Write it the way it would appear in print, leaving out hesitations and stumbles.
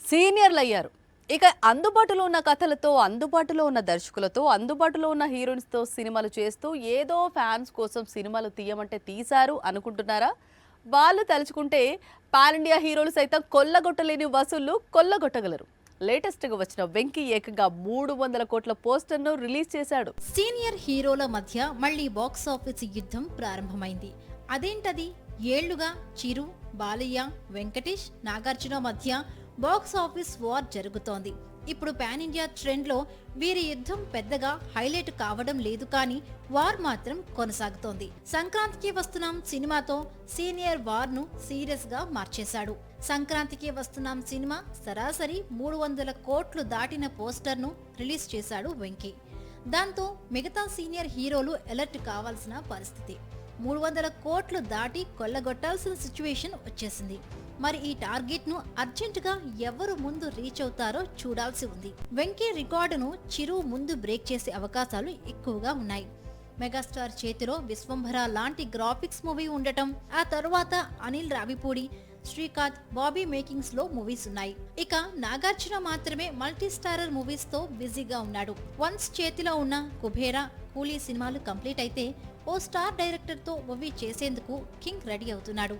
సీనియర్లయ్యారు. ఇక అందుబాటులో ఉన్న కథలతో, అందుబాటులో ఉన్న దర్శకులతో, అందుబాటులో ఉన్న హీరోయిన్స్‌తో సినిమాలు చేస్తూ ఏదో ఫ్యాన్స్ కోసం సినిమాలు తీయమంటే తీశారు అనుకుంటున్నారా? వాళ్ళు తలుచుకుంటే పాన్ ఇండియా హీరోలు సైతం కొల్లగొట్టలేని వసూళ్లు కొల్లగొట్టగలరు. లేటెస్ట్‌గా వచ్చిన 'వెంకీ' ఏకంగా 300 కోట్ల పోస్టర్‌ను రిలీజ్ చేశాడు. సీనియర్ హీరోల మధ్య మళ్లీ బాక్సాఫీస్ యుద్ధం ప్రారంభమైంది. అదేంటది? ఏళ్లుగా చిరు, బాలయ్య, వెంకటేష్, నాగార్జున మధ్య బాక్సాఫీస్ వార్ జరుగుతోంది. ఇప్పుడు పాన్ ఇండియా ట్రెండ్ లో వీరి యుద్ధం పెద్దగా హైలైట్ కావడం లేదు, కానీ వార్ మాత్రం కొనసాగుతోంది. సంక్రాంతికి వస్తున్నాం సినిమాతో సీనియర్ వార్ ను సీరియస్ గా మార్చేశాడు. సంక్రాంతికి వస్తున్నాం సినిమా సరాసరి 300 కోట్లు దాటిన పోస్టర్ ను రిలీజ్ చేశాడు వెంకీ. దాంతో మిగతా సీనియర్ హీరోలు అలర్ట్ కావాల్సిన పరిస్థితి. 300 కోట్లు దాటి కొల్లగొట్టాల్సిన సిచ్యువేషన్ వచ్చేసింది. మరి ఈ టార్గెట్ ను అర్జెంట్ గా ఎవరు ముందు రీచ్ అవుతారో చూడాల్సి ఉంది. వెంకీ రికార్డును చిరు ముందు బ్రేక్ చేసే అవకాశాలు ఎక్కువగా ఉన్నాయి. మెగాస్టార్ చేతిలో విశ్వంభర లాంటి గ్రాఫిక్స్ మూవీ ఉండటం, ఆ తరువాత అనిల్ రావిపూడి, శ్రీకాంత్, బాబీ మేకింగ్స్ లో మూవీస్ ఉన్నాయి. ఇక నాగార్జున మాత్రమే మల్టీ స్టారర్ మూవీస్ తో బిజీగా ఉన్నాడు. వన్స్ చేతిలో ఉన్న కుబేరా, కూలీ సినిమాలు కంప్లీట్ అయితే ఓ స్టార్ డైరెక్టర్ తో మూవీ చేసేందుకు కింగ్ రెడీ అవుతున్నాడు.